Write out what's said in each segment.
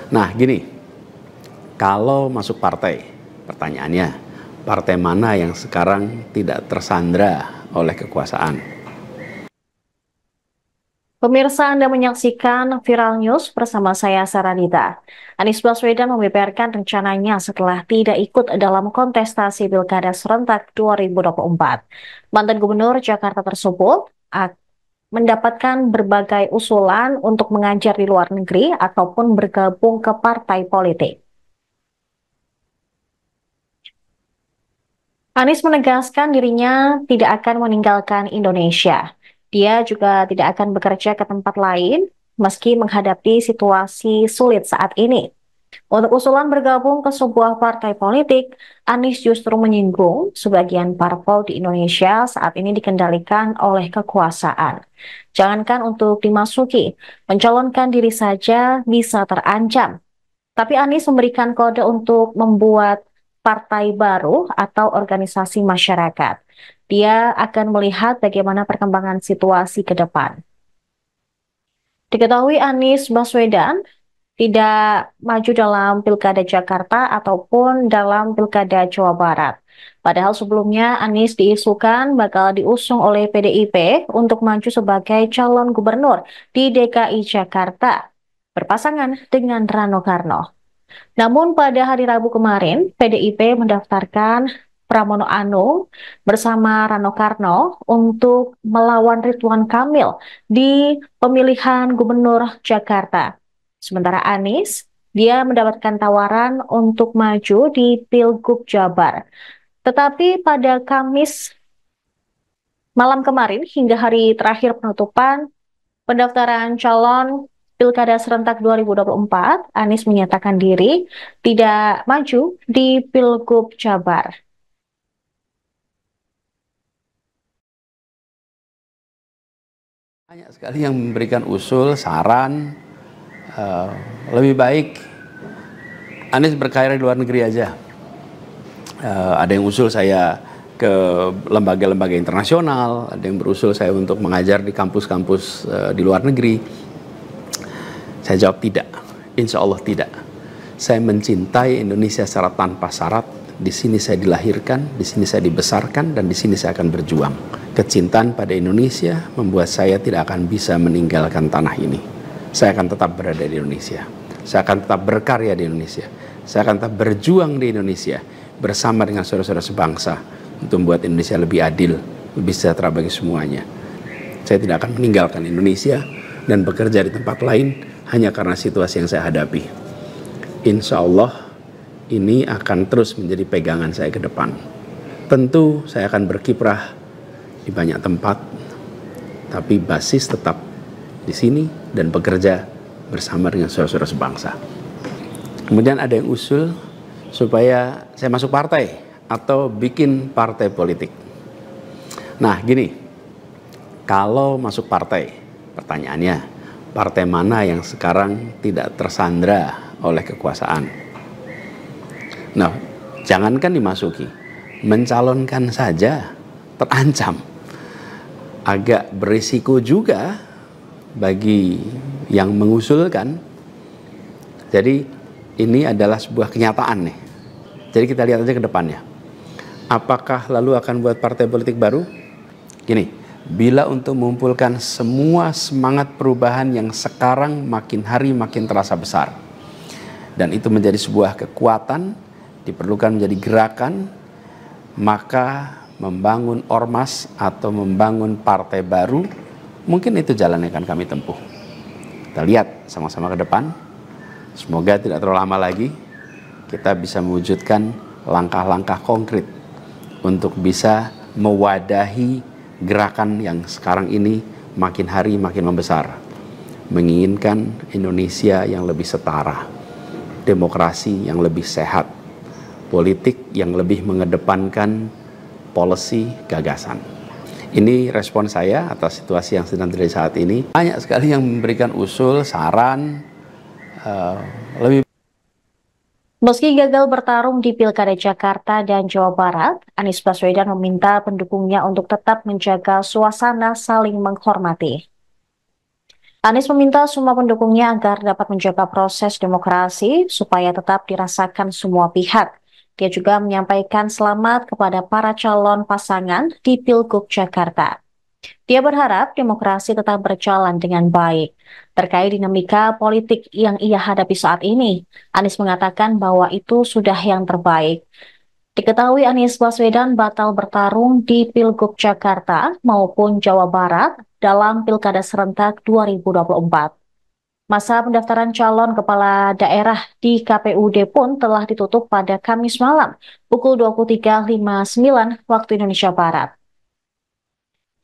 Nah, gini, kalau masuk partai, pertanyaannya, partai mana yang sekarang tidak tersandra oleh kekuasaan? Pemirsa, Anda menyaksikan Viral News bersama saya, Saranita. Anies Baswedan membeberkan rencananya setelah tidak ikut dalam kontestasi Pilkada serentak 2024. Mantan Gubernur Jakarta tersebut mendapatkan berbagai usulan untuk mengajar di luar negeri ataupun bergabung ke partai politik. Anies menegaskan dirinya tidak akan meninggalkan Indonesia. Dia juga tidak akan bekerja ke tempat lain meski menghadapi situasi sulit saat ini. Untuk usulan bergabung ke sebuah partai politik, Anies justru menyinggung sebagian parpol di Indonesia saat ini dikendalikan oleh kekuasaan. Jangankan untuk dimasuki, mencalonkan diri saja bisa terancam. Tapi Anies memberikan kode untuk membuat partai baru atau organisasi masyarakat. Dia akan melihat bagaimana perkembangan situasi ke depan. Diketahui Anies Baswedan tidak maju dalam Pilkada Jakarta ataupun dalam Pilkada Jawa Barat. Padahal sebelumnya Anies diisukan bakal diusung oleh PDIP untuk maju sebagai calon gubernur di DKI Jakarta, berpasangan dengan Rano Karno. Namun pada hari Rabu kemarin, PDIP mendaftarkan Pramono Anung bersama Rano Karno untuk melawan Ridwan Kamil di pemilihan Gubernur Jakarta. Sementara Anies, dia mendapatkan tawaran untuk maju di Pilgub Jabar. Tetapi pada Kamis malam kemarin hingga hari terakhir penutupan pendaftaran calon Pilkada serentak 2024, Anies menyatakan diri tidak maju di Pilgub Jabar. Banyak sekali yang memberikan usul, saran, lebih baik Anies berkarir di luar negeri aja. Ada yang usul saya ke lembaga-lembaga internasional, ada yang berusul saya untuk mengajar di kampus-kampus di luar negeri. Saya jawab tidak, insya Allah tidak. Saya mencintai Indonesia secara tanpa syarat. Di sini saya dilahirkan, di sini saya dibesarkan, dan di sini saya akan berjuang. Kecintaan pada Indonesia membuat saya tidak akan bisa meninggalkan tanah ini. Saya akan tetap berada di Indonesia. Saya akan tetap berkarya di Indonesia. Saya akan tetap berjuang di Indonesia bersama dengan saudara-saudara sebangsa untuk membuat Indonesia lebih adil, lebih sejahtera bagi semuanya. Saya tidak akan meninggalkan Indonesia dan bekerja di tempat lain hanya karena situasi yang saya hadapi. Insya Allah ini akan terus menjadi pegangan saya ke depan. Tentu saya akan berkiprah di banyak tempat, tapi basis tetap di sini dan bekerja bersama dengan saudara-saudara sebangsa. Kemudian ada yang usul supaya saya masuk partai atau bikin partai politik. Nah gini, kalau masuk partai, pertanyaannya, partai mana yang sekarang tidak tersandra oleh kekuasaan? Nah, jangankan dimasuki, mencalonkan saja terancam. Agak berisiko juga bagi yang mengusulkan. Jadi ini adalah sebuah kenyataan nih. Jadi kita lihat aja ke depannya. Apakah lalu akan buat partai politik baru? Gini, bila untuk mengumpulkan semua semangat perubahan yang sekarang makin hari makin terasa besar, dan itu menjadi sebuah kekuatan, diperlukan menjadi gerakan, maka membangun ormas atau membangun partai baru, mungkin itu jalan yang akan kami tempuh. Kita lihat sama-sama ke depan. Semoga tidak terlalu lama lagi kita bisa mewujudkan langkah-langkah konkret untuk bisa mewadahi gerakan yang sekarang ini makin hari makin membesar, menginginkan Indonesia yang lebih setara, demokrasi yang lebih sehat, politik yang lebih mengedepankan policy gagasan. Ini respon saya atas situasi yang sedang terjadi saat ini. Banyak sekali yang memberikan usul, saran, lebih. Meski gagal bertarung di Pilkada Jakarta dan Jawa Barat, Anies Baswedan meminta pendukungnya untuk tetap menjaga suasana saling menghormati. Anies meminta semua pendukungnya agar dapat menjaga proses demokrasi supaya tetap dirasakan semua pihak. Dia juga menyampaikan selamat kepada para calon pasangan di Pilgub Jakarta. Dia berharap demokrasi tetap berjalan dengan baik. Terkait dinamika politik yang ia hadapi saat ini, Anies mengatakan bahwa itu sudah yang terbaik. Diketahui Anies Baswedan batal bertarung di Pilgub Jakarta maupun Jawa Barat dalam Pilkada Serentak 2024. Masa pendaftaran calon kepala daerah di KPUD pun telah ditutup pada Kamis malam pukul 23.59 waktu Indonesia Barat.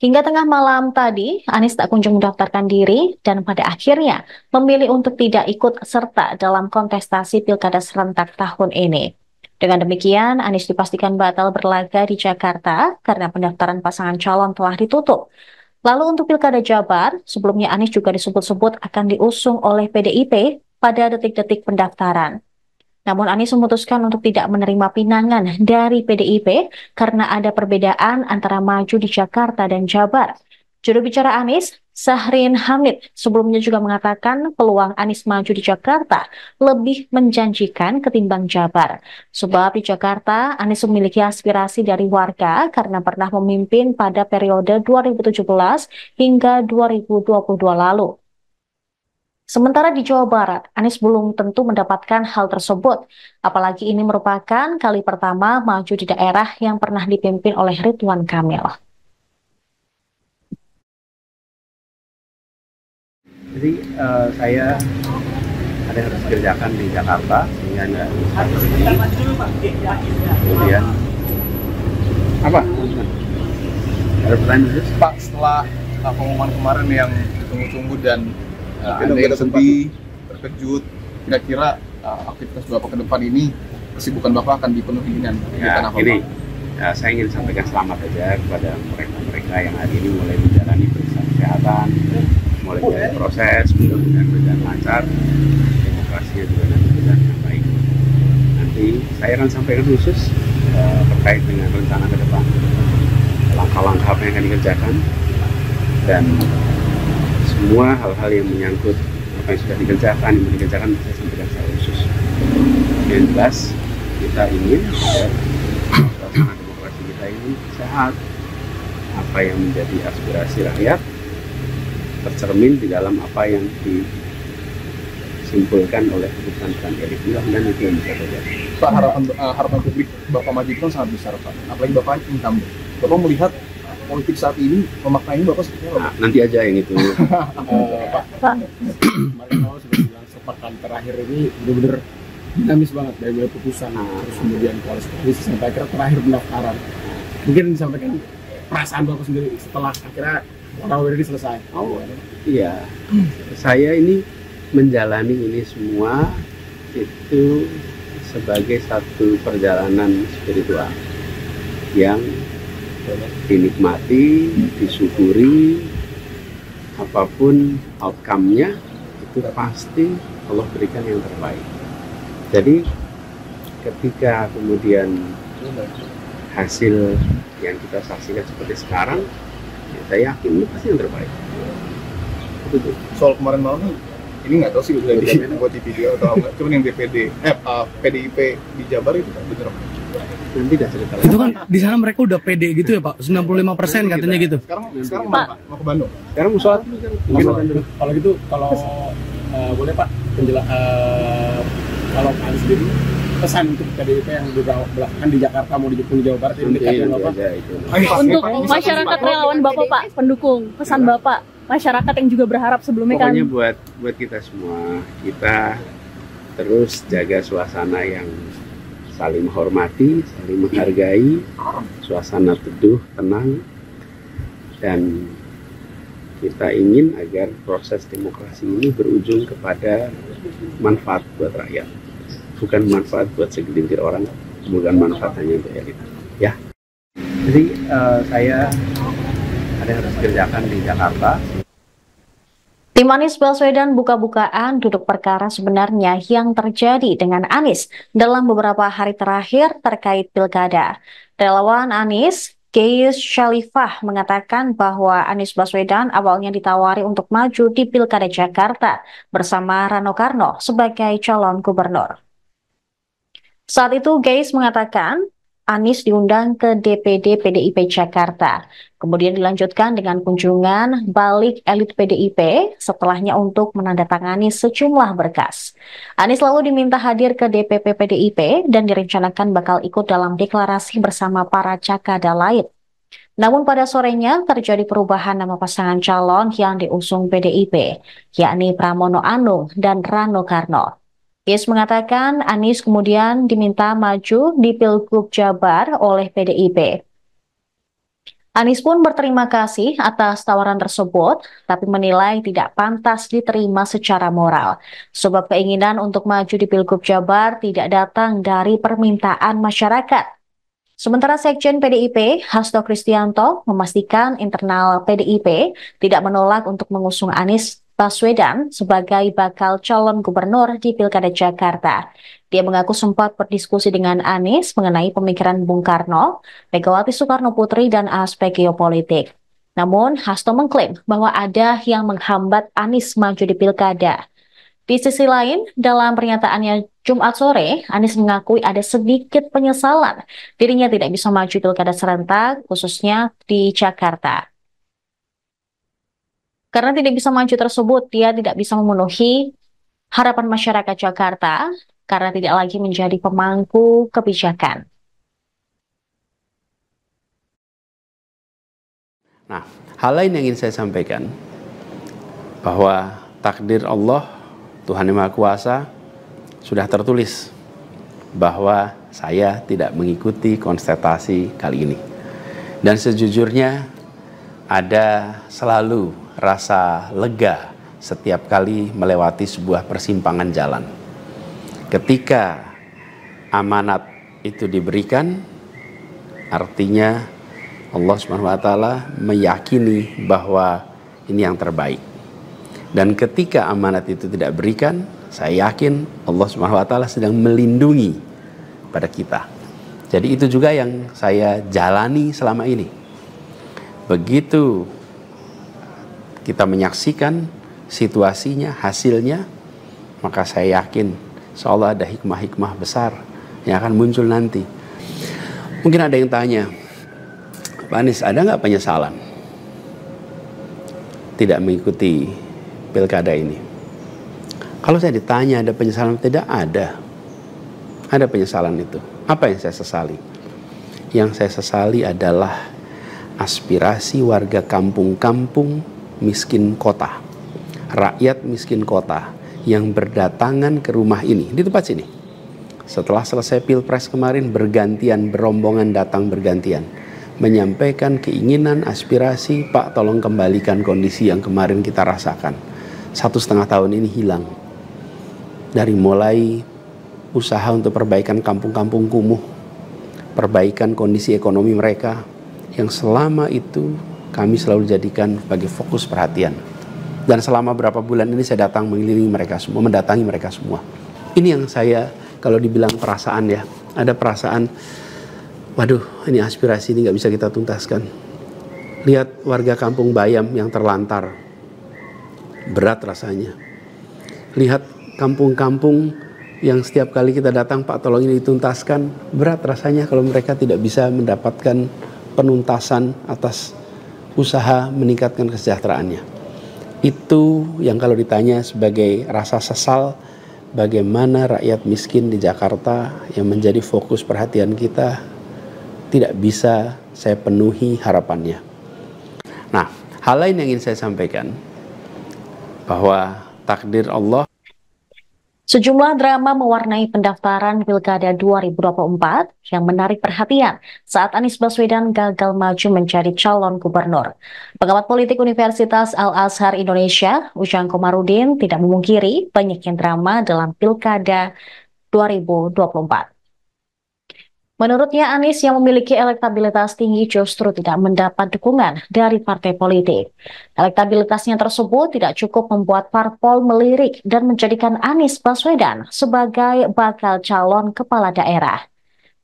Hingga tengah malam tadi, Anies tak kunjung mendaftarkan diri dan pada akhirnya memilih untuk tidak ikut serta dalam kontestasi Pilkada Serentak tahun ini. Dengan demikian, Anies dipastikan batal berlaga di Jakarta karena pendaftaran pasangan calon telah ditutup. Lalu untuk Pilkada Jabar, sebelumnya Anies juga disebut-sebut akan diusung oleh PDIP pada detik-detik pendaftaran. Namun Anies memutuskan untuk tidak menerima pinangan dari PDIP karena ada perbedaan antara maju di Jakarta dan Jabar. Juru bicara Anies, Syahrin Hamid, sebelumnya juga mengatakan peluang Anies maju di Jakarta lebih menjanjikan ketimbang Jabar. Sebab di Jakarta, Anies memiliki aspirasi dari warga karena pernah memimpin pada periode 2017 hingga 2022 lalu. Sementara di Jawa Barat, Anies belum tentu mendapatkan hal tersebut. Apalagi ini merupakan kali pertama maju di daerah yang pernah dipimpin oleh Ridwan Kamil. Jadi saya ada yang harus dikerjakan di Jakarta sehingga nggak bisa pergi. Kemudian apa? Ada pertanyaan khusus? Pak, setelah pengumuman kemarin yang ditunggu-tunggu dan ada yang sedih, terkejut, kira-kira aktivitas Bapak ke depan ini, kesibukan Bapak akan dipenuhi dengan kegiatan apa, Ini Pak? saya ingin sampaikan selamat aja kepada mereka-mereka yang hari ini mulai menjalani pemeriksaan kesehatan, mulai dari proses, mudah-mudahan berjalan lancar, demokrasinya juga nanti berjalan dengan baik. Nanti saya akan sampaikan khusus terkait dengan rencana ke depan, langkah-langkah apa yang akan dikerjakan, dan semua hal-hal yang menyangkut apa yang sudah dikerjakan, yang mau dikerjakan saya sampaikan secara khusus. Yang jelas kita ingin agar suasana demokrasi kita ini sehat, apa yang menjadi aspirasi rakyat tercermin di dalam apa yang disimpulkan oleh keputusan elit. Dan itu yang bisa terjadi. Pak, harapan publik Bapak maju itu sangat besar, Pak. Apalagi Bapak incumbent. Bapak melihat politik saat ini memaknai Bapak seperti apa? Nanti aja yang itu. Pak, kemarin awal sudah bilang sepekan terakhir ini benar-benar dinamis banget dari mulai putusan, terus kemudian koalisi sampai akhirnya terakhir pendaftaran. Mungkin disampaikan perasaan Bapak sendiri setelah akhirnya orang ini selesai. Iya, saya ini menjalani ini semua itu sebagai satu perjalanan spiritual yang dinikmati, disyukuri, apapun outcome-nya itu pasti Allah berikan yang terbaik. Jadi ketika kemudian hasil yang kita saksikan seperti sekarang, ya saya yakin itu pasti yang terbaik. Itu. Soal kemarin malam ini nggak tahu sih udah dibuat di video atau enggak, cuman yang PDIP di Jabar itu kan bener. Nanti dah cerita lagi. Itu kan di sana mereka udah pede gitu ya Pak, 95% katanya gitu. Sekarang Pak mau ke Bandung. Sekarang mau sholat dulu. Kalau gitu, kalau boleh Pak, kalau Pak Anies sendiri pesan untuk PDIP yang belakangan di Jakarta mau di Jawa Barat ini dekatnya Bapak. Untuk masyarakat relawan Bapak Pak, pendukung, pesan Bapak, masyarakat yang juga berharap sebelumnya kan. Pokoknya buat kita semua, kita terus jaga suasana yang saling menghormati, saling menghargai, suasana teduh, tenang, dan kita ingin agar proses demokrasi ini berujung kepada manfaat buat rakyat, bukan manfaat buat segelintir orang, bukan manfaat hanya untuk elit. Ya, jadi saya ada yang harus dikerjakan di Jakarta. Tim Anies Baswedan buka-bukaan duduk perkara sebenarnya yang terjadi dengan Anies dalam beberapa hari terakhir terkait pilkada. Relawan Anies Gayus Shalifah mengatakan bahwa Anies Baswedan awalnya ditawari untuk maju di Pilkada Jakarta bersama Rano Karno sebagai calon gubernur. Saat itu Gayus mengatakan Anies diundang ke DPD PDIP Jakarta. Kemudian dilanjutkan dengan kunjungan balik elit PDIP setelahnya untuk menandatangani sejumlah berkas. Anies lalu diminta hadir ke DPP PDIP dan direncanakan bakal ikut dalam deklarasi bersama para cakada lain. Namun pada sorenya terjadi perubahan nama pasangan calon yang diusung PDIP, yakni Pramono Anung dan Rano Karno. Gayus mengatakan Anies kemudian diminta maju di Pilgub Jabar oleh PDIP. Anies pun berterima kasih atas tawaran tersebut, tapi menilai tidak pantas diterima secara moral. Sebab keinginan untuk maju di Pilgub Jabar tidak datang dari permintaan masyarakat. Sementara Sekjen PDIP, Hasto Kristianto, memastikan internal PDIP tidak menolak untuk mengusung Anies Baswedan sebagai bakal calon gubernur di Pilkada Jakarta. Dia mengaku sempat berdiskusi dengan Anies mengenai pemikiran Bung Karno, Megawati Soekarno Putri, dan aspek geopolitik. Namun, Hasto mengklaim bahwa ada yang menghambat Anies maju di Pilkada. Di sisi lain, dalam pernyataannya Jumat sore, Anies mengakui ada sedikit penyesalan dirinya tidak bisa maju Pilkada serentak, khususnya di Jakarta. Karena tidak bisa maju tersebut, dia tidak bisa memenuhi harapan masyarakat Jakarta karena tidak lagi menjadi pemangku kebijakan. Nah, hal lain yang ingin saya sampaikan, bahwa takdir Allah, Tuhan Yang Maha Kuasa, sudah tertulis bahwa saya tidak mengikuti kontestasi kali ini. Dan sejujurnya ada selalu rasa lega setiap kali melewati sebuah persimpangan jalan. Ketika amanat itu diberikan, artinya Allah SWT meyakini bahwa ini yang terbaik. Dan ketika amanat itu tidak berikan, saya yakin Allah SWT sedang melindungi pada kita. Jadi itu juga yang saya jalani selama ini. Begitu kita menyaksikan situasinya, hasilnya, maka saya yakin seolah ada hikmah-hikmah besar yang akan muncul nanti. Mungkin ada yang tanya, Pak Anies, ada nggak penyesalan tidak mengikuti pilkada ini? Kalau saya ditanya ada penyesalan, tidak ada. Ada penyesalan itu. Apa yang saya sesali? Yang saya sesali adalah aspirasi warga kampung-kampung miskin kota, rakyat miskin kota yang berdatangan ke rumah ini, di tempat sini. Setelah selesai Pilpres kemarin, bergantian, berombongan datang bergantian, menyampaikan keinginan, aspirasi, Pak tolong kembalikan kondisi yang kemarin kita rasakan. 1,5 tahun ini hilang. Dari mulai usaha untuk perbaikan kampung-kampung kumuh, perbaikan kondisi ekonomi mereka, yang selama itu kami selalu jadikan sebagai fokus perhatian. Dan selama berapa bulan ini saya datang mengelilingi mereka semua, mendatangi mereka semua. Ini yang saya, kalau dibilang perasaan ya, ada perasaan, waduh ini aspirasi ini nggak bisa kita tuntaskan. Lihat warga kampung Bayam yang terlantar, berat rasanya. Lihat kampung-kampung yang setiap kali kita datang, Pak tolong ini dituntaskan, berat rasanya kalau mereka tidak bisa mendapatkan penuntasan atas usaha meningkatkan kesejahteraannya. Itu yang kalau ditanya sebagai rasa sesal, bagaimana rakyat miskin di Jakarta yang menjadi fokus perhatian kita tidak bisa saya penuhi harapannya. Nah, hal lain yang ingin saya sampaikan, bahwa takdir Allah. Sejumlah drama mewarnai pendaftaran Pilkada 2024 yang menarik perhatian saat Anies Baswedan gagal maju menjadi calon gubernur. Pengamat politik Universitas Al-Azhar Indonesia, Ujang Komarudin, tidak memungkiri banyaknya drama dalam Pilkada 2024. Menurutnya, Anies yang memiliki elektabilitas tinggi justru tidak mendapat dukungan dari partai politik. Elektabilitasnya tersebut tidak cukup membuat parpol melirik dan menjadikan Anies Baswedan sebagai bakal calon kepala daerah.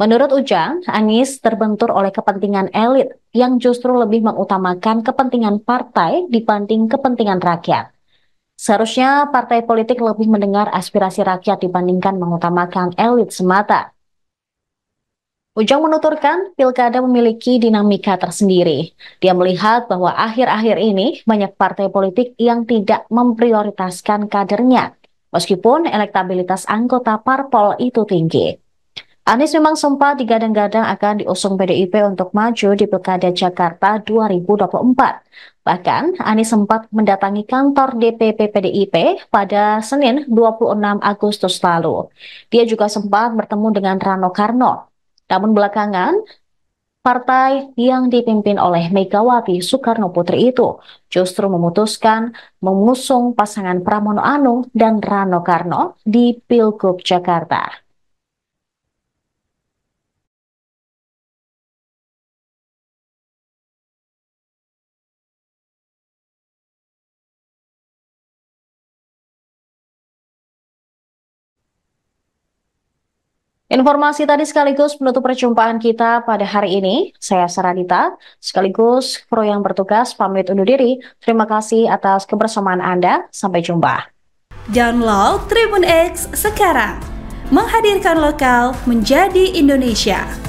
Menurut Ujang, Anies terbentur oleh kepentingan elit yang justru lebih mengutamakan kepentingan partai dibanding kepentingan rakyat. Seharusnya partai politik lebih mendengar aspirasi rakyat dibandingkan mengutamakan elit semata. Ujang menuturkan, pilkada memiliki dinamika tersendiri. Dia melihat bahwa akhir-akhir ini banyak partai politik yang tidak memprioritaskan kadernya, meskipun elektabilitas anggota parpol itu tinggi. Anies memang sempat digadang-gadang akan diusung PDIP untuk maju di Pilkada Jakarta 2024. Bahkan, Anies sempat mendatangi kantor DPP PDIP pada Senin 26 Agustus lalu. Dia juga sempat bertemu dengan Rano Karno. Namun belakangan, partai yang dipimpin oleh Megawati Soekarno Putri itu justru memutuskan mengusung pasangan Pramono Anung dan Rano Karno di Pilgub Jakarta. Informasi tadi sekaligus menutup perjumpaan kita pada hari ini. Saya Saradita, sekaligus kru yang bertugas pamit undur diri. Terima kasih atas kebersamaan Anda. Sampai jumpa. Download Tribun X sekarang. Menghadirkan lokal menjadi Indonesia.